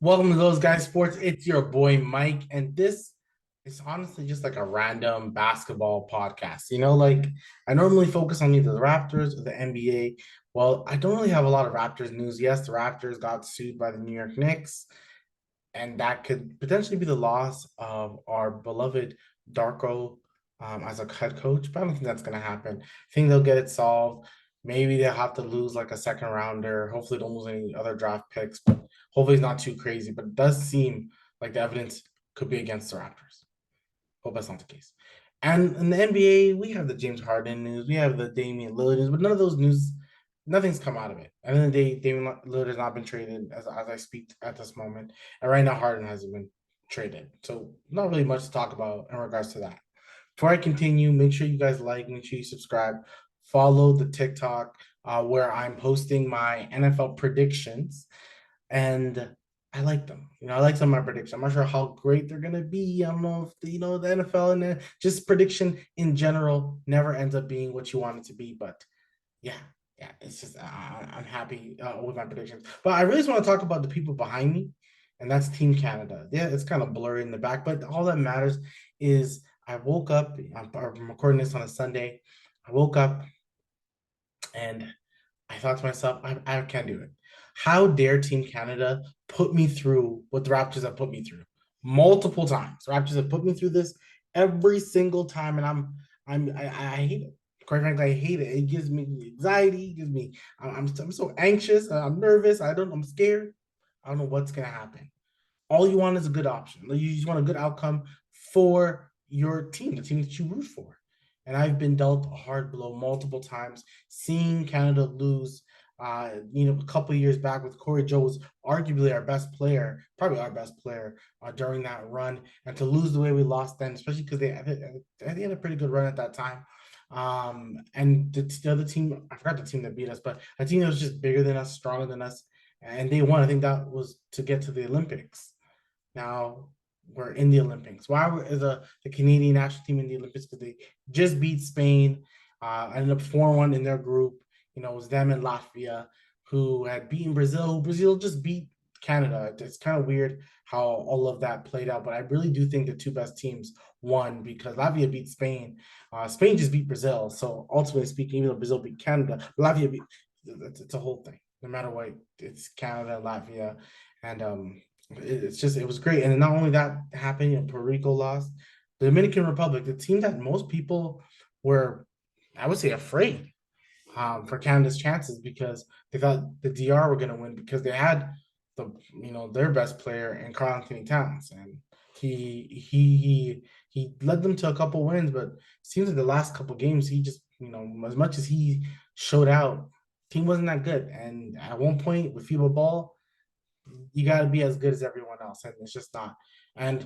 Welcome to Those Guys Sports. It's your boy Mike, and this is honestly just like a random basketball podcast. Like I normally focus on either the Raptors or the NBA. Well, I don't really have a lot of Raptors news. Yes, the Raptors got sued by the New York Knicks, and that could potentially be the loss of our beloved Darko as a head coach. But I don't think that's going to happen. I think they'll get it solved. Maybe they'll have to lose like a second rounder. Hopefully, don't lose any other draft picks, but hopefully, it's not too crazy. But it does seem like the evidence could be against the Raptors. Hope that's not the case. And in the NBA, we have the James Harden news, we have the Damian Lillard news, but none of those news, nothing's come out of it. And then the day, Damian Lillard has not been traded as I speak at this moment. And right now, Harden hasn't been traded. So, not really much to talk about in regards to that. Before I continue, make sure you guys make sure you subscribe, follow the TikTok where I'm posting my NFL predictions and I like them. I like some of my predictions. I'm not sure how great they're gonna be. I don't know if the NFL and just prediction in general never ends up being what you want it to be. But yeah, yeah, it's just I'm happy with my predictions. But I really just want to talk about the people behind me, and that's Team Canada. Yeah, it's kind of blurry in the back, but all that matters is I woke up. I'm recording this on a Sunday. I woke up and I thought to myself, I can't do it. How dare Team Canada put me through what the Raptors have put me through multiple times? Raptors have put me through this every single time, and I hate it. Quite frankly, I hate it. It gives me anxiety. It gives me I'm so anxious. I'm nervous. I'm scared. I don't know what's gonna happen. All you want is a good option. You just want a good outcome for your team, the team that you root for. And I've been dealt a hard blow multiple times, seeing Canada lose. A couple years back with Corey Joe was arguably our best player, probably our best player during that run, and to lose the way we lost then, especially because they had a pretty good run at that time. And the other team, I forgot the team that beat us, but a team that was just bigger than us, stronger than us, and they won. I think that was to get to the Olympics. Now we're in the Olympics. Why is the Canadian national team in the Olympics? Because they just beat Spain, ended up 4-1 in their group. It was them and Latvia who had beaten Brazil. Brazil just beat Canada. It's kind of weird how all of that played out, but I really do think the two best teams won because Latvia beat Spain. Spain just beat Brazil. So ultimately speaking, even though Brazil beat Canada, Latvia beat. It's a whole thing. No matter what, it's Canada, Latvia, and it was great. And not only that happened, Puerto Rico lost. The Dominican Republic, the team that most people were, I would say, afraid for Canada's chances because they thought the DR were going to win because they had their best player in Karl-Anthony Towns, and he led them to a couple wins, but it seems like the last couple games he just as much as he showed out, team wasn't that good. And at one point with FIBA ball, you got to be as good as everyone else, and it's just not. And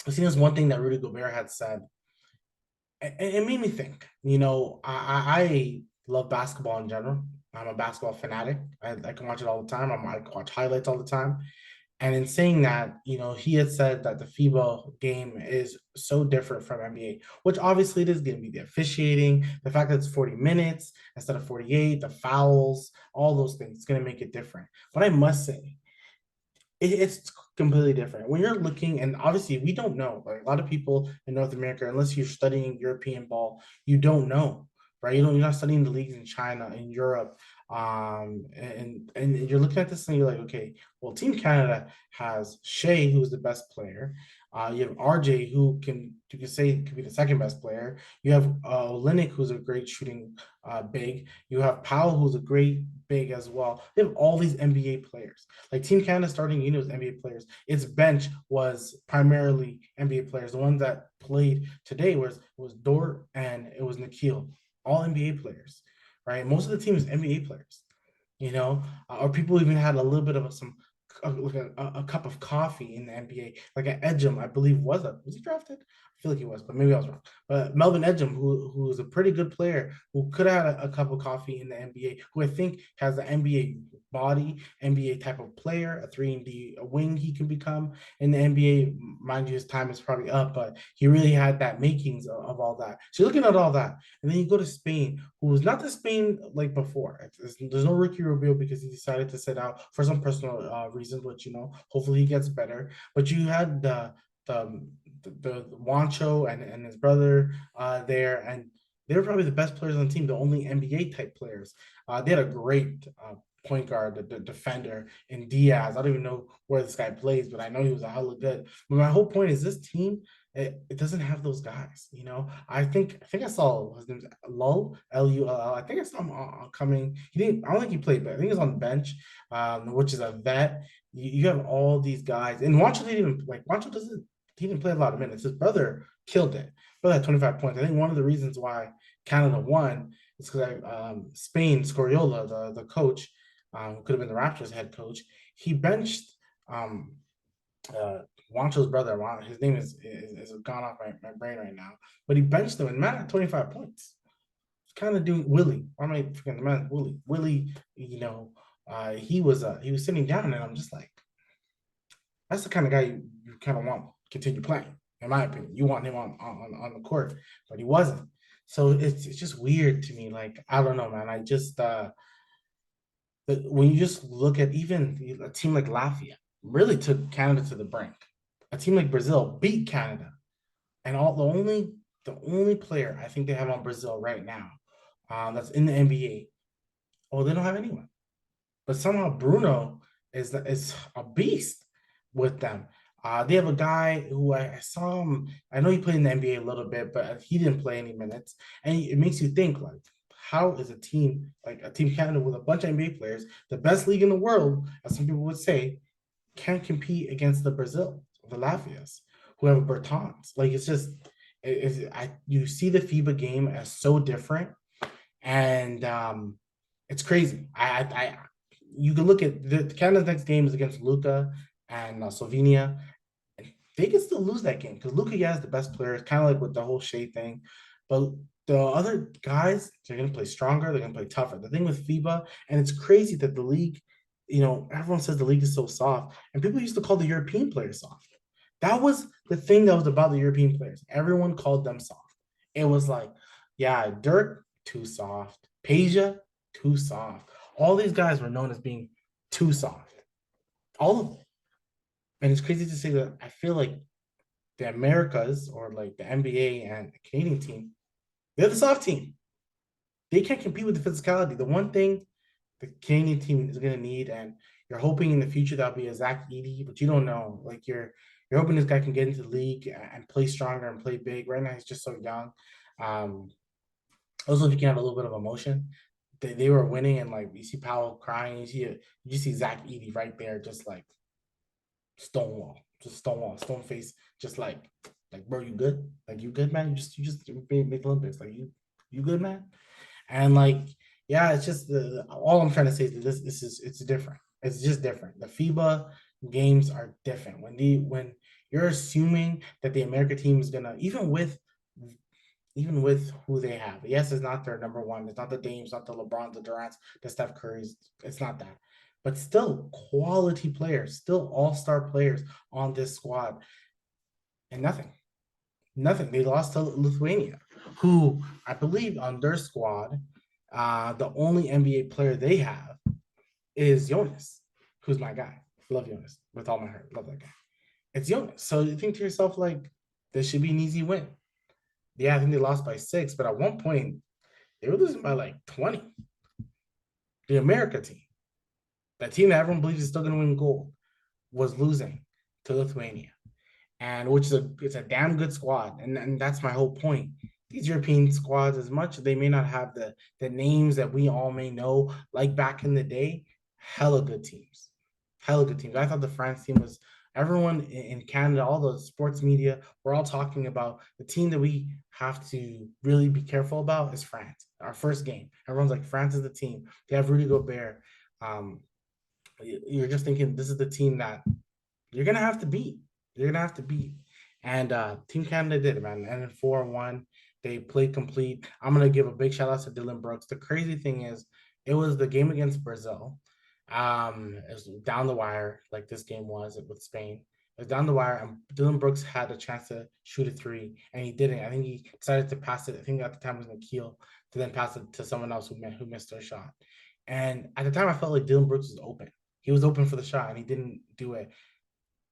I think there's one thing that Rudy Gobert had said. It made me think. I love basketball in general. I'm a basketball fanatic. I can watch it all the time. I watch highlights all the time. And in saying that, he had said that the FIBA game is so different from NBA, which obviously it is going to be the officiating, the fact that it's 40 minutes instead of 48, the fouls, all those things. It's going to make it different. But I must say, it's completely different when you're looking, and obviously we don't know, like a lot of people in North America, unless you're studying European ball, you don't know, right? You're not studying the leagues in China, in Europe, and you're looking at this and you're like, okay, well, Team Canada has Shea, who's the best player. You have RJ, who you can say could be the second best player. You have Olynyk, who's a great shooting big. You have Powell, who's a great big as well. They have all these NBA players. Like Team Canada starting unit was NBA players. Its bench was primarily NBA players. The ones that played today was Dort and it was Nikhil, all NBA players, right? Most of the team is NBA players, or people even had a little bit of like a cup of coffee in the NBA, like an Edgem, I believe was he drafted? I feel like he was, but maybe I was wrong. But Melvin Edgem, who is a pretty good player, who could have had a cup of coffee in the NBA, who I think has the NBA body, NBA type of player, a 3-and-D wing he can become in the NBA. Mind you, his time is probably up, but he really had that makings of all that. So you're looking at all that, and then you go to Spain, who was not the Spain like before. There's no Ricky Rubio because he decided to sit out for some personal reasons, which hopefully he gets better. But you had the the Wancho and his brother there, and they were probably the best players on the team, the only NBA type players. They had a great point guard, the defender in Diaz. I don't even know where this guy plays, but I know he was a hella good. But my whole point is this team, it doesn't have those guys. I think I saw his name's Lull, Lull. I think I saw him coming. He didn't. I don't think he played, but I think he's on the bench, which is a vet. You have all these guys, and Wancho didn't even like Wancho doesn't. He didn't play a lot of minutes. His brother killed it. Brother had 25 points. I think one of the reasons why Canada won is because Spain, Scoriola, the coach, who could have been the Raptors head coach, he benched um, uh, Wancho's brother. His name is gone off my brain right now, but he benched him and man had 25 points. Kind of doing Willie. Why am I forgetting the man? Willie. Willie, he was sitting down, and I'm just like, that's the kind of guy you kind of want to continue playing, in my opinion. You want him on the court, but he wasn't. So it's just weird to me. Like, I don't know, man. I just when you just look at even a team like Latvia really took Canada to the brink. A team like Brazil beat Canada, and the only player I think they have on Brazil right now, that's in the NBA. Oh, they don't have anyone. But somehow Bruno is a beast with them. They have a guy who I saw him. I know he played in the NBA a little bit, but he didn't play any minutes, and it makes you think like, how is a team like a team Canada with a bunch of NBA players, the best league in the world, as some people would say, can't compete against the Brazil, the Latvias, who have Bertans. Like it's just, you see the FIBA game as so different, and it's crazy. You can look at Canada's next game is against Luka and Slovenia. They can still lose that game because Luka, yeah, is the best player. It's kind of like with the whole Shea thing, but the other guys, they're going to play stronger. They're going to play tougher. The thing with FIBA, and it's crazy that the league, everyone says the league is so soft, and people used to call the European players soft. That was the thing that was about the European players. Everyone called them soft. It was like, yeah, Dirk, too soft. Peja, too soft. All these guys were known as being too soft. All of them. And it's crazy to say that I feel like the Americas or like the NBA and the Canadian team, they're the soft team. They can't compete with the physicality. The one thing the Canadian team is going to need, and you're hoping in the future that'll be a Zach Edey, but you don't know. Like you're hoping this guy can get into the league and play stronger and play big. Right now he's just so young. Also, if you can have a little bit of emotion, they were winning, and like you see Powell crying, you see Zach Edey right there, just like Stonewall, just Stonewall, stone face, just like bro, you good? Like you good, man? You just make the Olympics, like you good, man? And like, yeah, it's just all I'm trying to say is that it's different. It's just different. The FIBA games are different. When you're assuming that the America team is gonna, even with who they have. Yes, it's not their number one. It's not the Dames, not the LeBrons, the Durant's, the Steph Curry's. It's not that. But still quality players, still all-star players on this squad. And nothing. Nothing. They lost to Lithuania, who I believe on their squad, the only NBA player they have is Jonas, who's my guy. Love Jonas with all my heart. Love that guy. It's Jonas. So you think to yourself, like, this should be an easy win. Yeah, I think they lost by 6, but at one point they were losing by like 20. The America team, that team that everyone believes is still going to win gold, was losing to Lithuania, and which is it's a damn good squad, and that's my whole point. These European squads, as much as they may not have the names that we all may know, like back in the day, hella good teams, hella good teams. I thought the France team was. Everyone in Canada, all the sports media, we're all talking about the team that we have to really be careful about is France. Our first game, everyone's like, France is the team. They have Rudy Gobert. Um, you're just thinking this is the team that you're gonna have to beat. You're gonna have to beat. And Team Canada did it, man. And then 4-1, they played complete. I'm gonna give a big shout out to Dylan Brooks. The crazy thing is, it was the game against Brazil. It was down the wire, like this game was with Spain. It was down the wire, and Dylan Brooks had a chance to shoot a three, and he didn't. I think he decided to pass it. I think at the time it was Nikhil to then pass it to someone else who missed their shot. And at the time, I felt like Dylan Brooks was open. He was open for the shot and he didn't do it.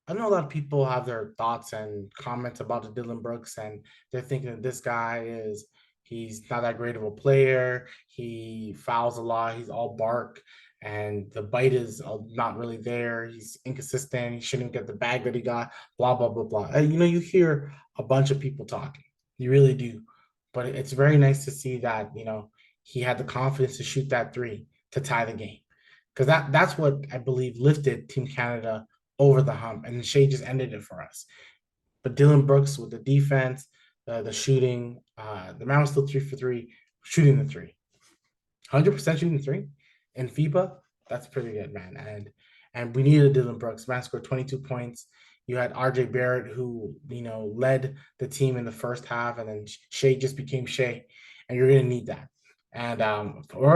I know a lot of people have their thoughts and comments about the Dylan Brooks, and they're thinking that this guy is he's not that great of a player. He fouls a lot. He's all bark, and the bite is not really there. He's inconsistent. He shouldn't get the bag that he got. Blah blah blah blah. And, you hear a bunch of people talking. You really do, but it's very nice to see that he had the confidence to shoot that three to tie the game, because that's what I believe lifted Team Canada over the hump, and Shea just ended it for us. But Dylan Brooks with the defense, the shooting, the man was still 3 for 3 shooting the three, 100% shooting the three in FIBA. That's pretty good, man. And we needed Dylan Brooks. Man scored 22 points. You had RJ Barrett, who led the team in the first half, and then Shea just became Shea, and you're gonna need that. And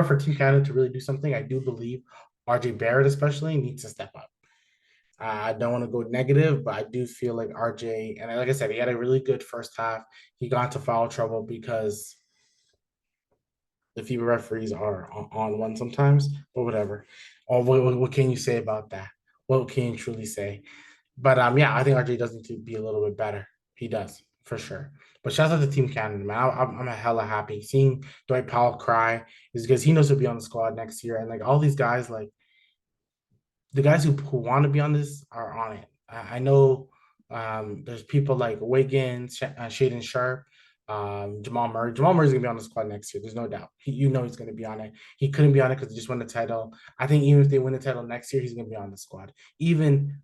for Team Canada to really do something, I do believe RJ Barrett especially needs to step up. I don't want to go negative, but I do feel like RJ, and like I said, he had a really good first half. He got into foul trouble because the FIBA referees are on one sometimes, but whatever. Or what can you say about that? What can you truly say? But yeah, I think RJ does need to be a little bit better. He does for sure. But shout out to Team Canada, man. I'm a hella happy seeing Dwight Powell cry is because he knows he'll be on the squad next year, and like all these guys, like the guys who want to be on this are on it. I know there's people like Wiggins, Shaden Sharp, Jamal Murray. Jamal Murray's gonna be on the squad next year. There's no doubt. He's gonna be on it. He couldn't be on it because he just won the title. I think even if they win the title next year, he's gonna be on the squad. Even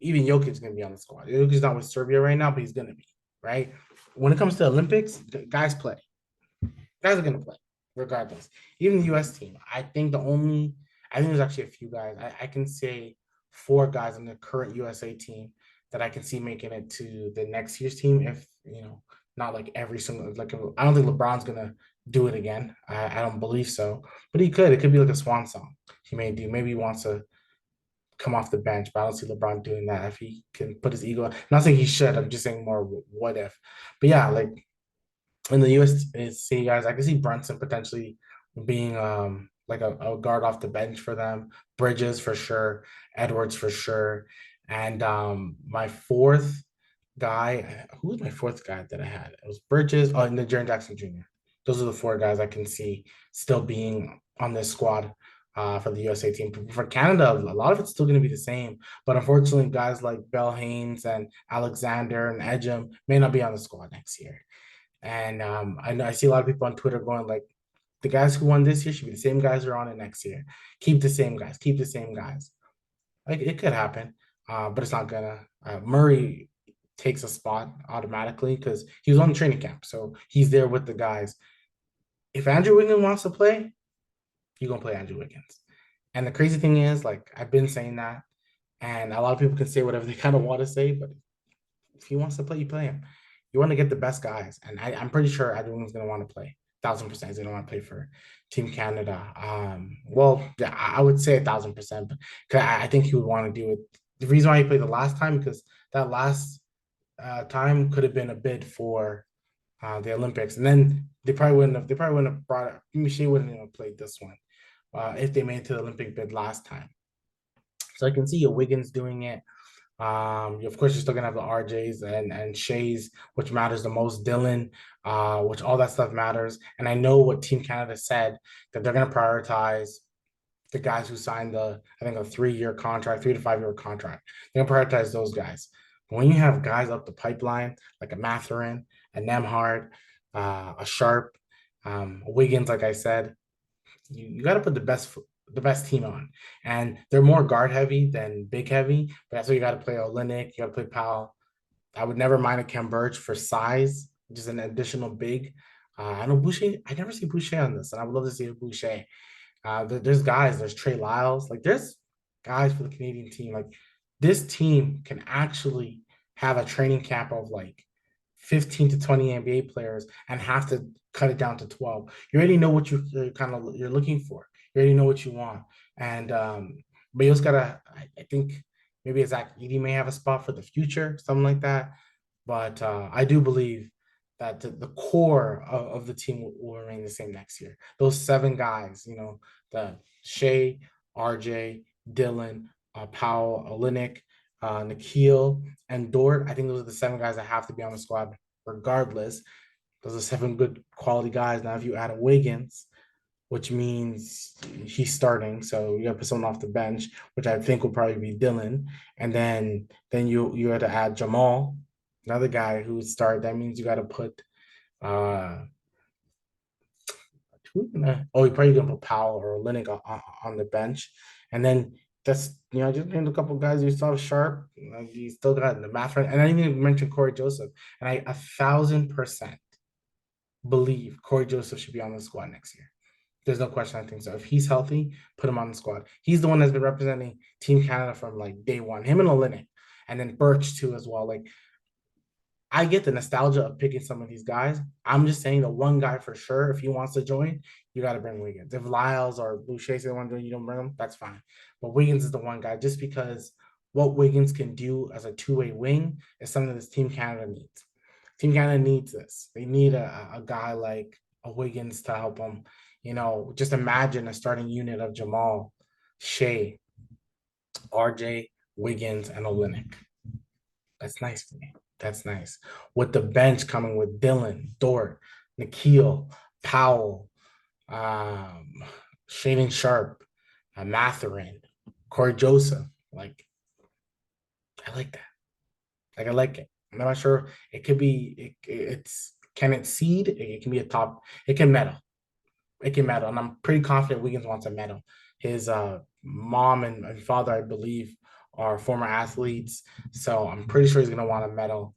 Jokic is gonna be on the squad. Jokic's not with Serbia right now, but he's gonna be right. When it comes to Olympics, guys play. Guys are gonna play regardless. Even the U.S. team. I think there's actually a few guys. I can say four guys on the current USA team that I can see making it to the next year's team. If not like every single like I don't think LeBron's gonna do it again. I don't believe so, but he could. It could be like a swan song. He may do. Maybe he wants to come off the bench, but I don't see LeBron doing that if he can put his ego. I'm not saying he should. I'm just saying more what if. But yeah, like in the USC guys, I can see Brunson potentially being like a guard off the bench for them. Bridges for sure, Edwards for sure, and my fourth guy. Who was my fourth guy that I had? It was Bridges. Oh, and then Jaren Jackson Jr. Those are the four guys I can see still being on this squad. For the USA team. For Canada, a lot of it's still going to be the same. But unfortunately, guys like Bell Haynes and Alexander and Ejim may not be on the squad next year. And I know I see a lot of people on Twitter going like, the guys who won this year should be the same guys who are on it next year. Keep the same guys. Keep the same guys. Like it could happen, but it's not gonna. Murray takes a spot automatically because he was on the training camp, so he's there with the guys. If Andrew Wiggins wants to play, you're gonna play Andrew Wiggins. And the crazy thing is, like I've been saying that, and a lot of people can say whatever they kind of want to say, but if he wants to play, you play him. You want to get the best guys, and I'm pretty sure everyone's going to want to play. 1,000% is going to want to play for Team Canada. Well, yeah, I would say 1,000%, because I think he would want to do it. The reason why he played the last time because that last time could have been a bid for the Olympics, and then they probably wouldn't have. They probably wouldn't have brought it. She wouldn't have played this one if they made it to the Olympic bid last time. So I can see your Wiggins doing it. Of course, you're still gonna have the RJs and Shays, which matters the most. Dylan, which all that stuff matters. And I know what Team Canada said that they're gonna prioritize the guys who signed I think a 3-year contract, 3 to 5 year contract. They're gonna prioritize those guys. But when you have guys up the pipeline like a Mathurin, a Nemhard, a Sharp, Wiggins, like I said, you got to put the best team on, and they're more guard heavy than big heavy. But that's why you got to play Olynyk, you got to play Powell. I would never mind a Khem Birch for size, just an additional big. I know Boucher. I never see Boucher on this, and I would love to see Boucher. There's guys. There's Trey Lyles. Like there's guys for the Canadian team. Like this team can actually have a training camp of like 15 to 20 NBA players and have to cut it down to 12. You already know what you're looking for. You already know what you want. And but you just gotta I think maybe Zach Edey may have a spot for the future, something like that. But I do believe that the core of the team will remain the same next year. Those seven guys, the Shea, RJ, Dylan, Powell, Olenek, Nikhil, and Dort. I think those are the seven guys that have to be on the squad regardless. Those are seven good quality guys. Now, if you add a Wiggins, which means he's starting, so you got to put someone off the bench, which I think will probably be Dylan, and then you had to add Jamal, another guy who would start. That means you got to put uh you're probably gonna put Powell or Linnick on the bench, and then that's just named a couple guys. You still have Sharp, you still got the math right, and I didn't even mention Corey Joseph, and I 1,000% believe Corey Joseph should be on the squad next year. There's no question. I think so. If he's healthy, put him on the squad. He's the one that's been representing Team Canada from like day one. Him and Olenek, and then Birch too as well. Like I get the nostalgia of picking some of these guys. I'm just saying the one guy for sure, if he wants to join, you got to bring Wiggins. If Lyles or Boucher say they want to join, you don't bring them, that's fine. But Wiggins is the one guy just because what Wiggins can do as a two-way wing is something this Team Canada needs. Team Canada needs this. They need a guy like a Wiggins to help them. Just imagine a starting unit of Jamal, Shea, RJ, Wiggins, and Olenek. That's nice for me. That's nice. With the bench coming with Dylan, Dort, Nikhil, Powell, um, Shaden Sharp, Matherin, Corey Joseph. Like, I like that. Like, I like it. I'm not sure. It could be. Can it seed? It can be a top. It can medal. It can medal, and I'm pretty confident Wiggins wants a medal. His mom and father, I believe, are former athletes, so I'm pretty sure he's gonna want a medal.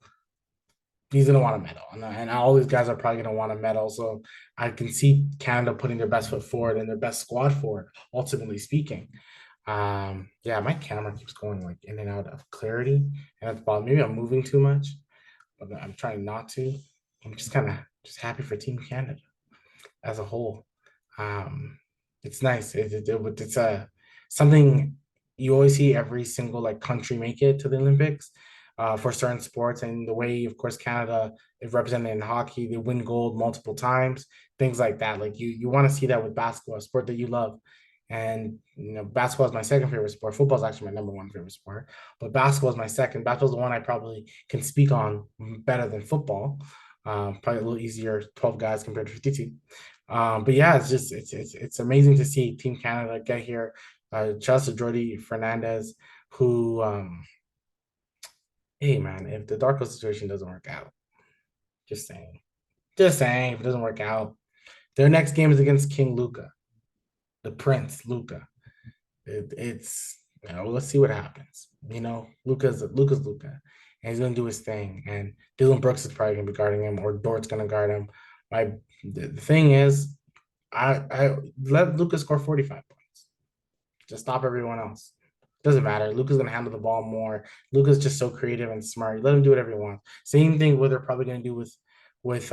He's gonna want a medal, and all these guys are probably gonna want a medal. So I can see Canada putting their best foot forward and their best squad forward. Ultimately speaking, yeah, my camera keeps going like in and out of clarity, and it's about maybe I'm moving too much, but I'm trying not to. I'm just kind of just happy for Team Canada as a whole. Um, it's nice. It's a something you always see every single like country make it to the Olympics for certain sports, and the way, of course, Canada is represented in hockey. They win gold multiple times, things like that. Like you want to see that with basketball, a sport that you love. And basketball is my second favorite sport. Football is actually my number one favorite sport, but basketball is my second. Basketball is the one I probably can speak on better than football. Probably a little easier, 12 guys compared to 52. But yeah, it's amazing to see Team Canada get here. Shouts to Jordy Fernandez, who hey man, if the Darko situation doesn't work out, just saying, if it doesn't work out, their next game is against King Luca, the Prince Luca. It's let's see what happens. Luca's Luca, and he's gonna do his thing. And Dylan Brooks is probably gonna be guarding him, or Dort's gonna guard him. The thing is, I let Luca score 45 points. Just stop everyone else. Doesn't matter. Luca's gonna handle the ball more. Luca's just so creative and smart. Let him do whatever he wants. Same thing what they're probably gonna do with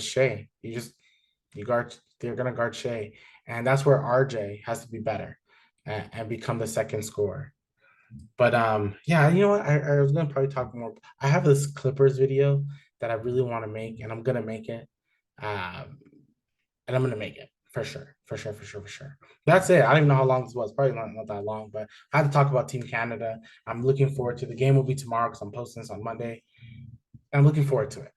Shea. They're gonna guard Shea. And that's where RJ has to be better and become the second scorer. But yeah, you know what? I was gonna probably talk more. I have this Clippers video that I really want to make, and I'm gonna make it. Um, and I'm gonna make it for sure, for sure, for sure, for sure. That's it. I don't even know how long this was. Probably not that long, but I had to talk about Team Canada. I'm looking forward to the game. Will be tomorrow because I'm posting this on Monday. And I'm looking forward to it.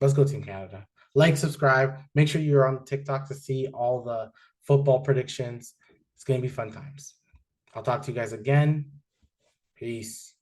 Let's go, Team Canada. Like, subscribe. Make sure you're on TikTok to see all the football predictions. It's gonna be fun times. I'll talk to you guys again. Peace.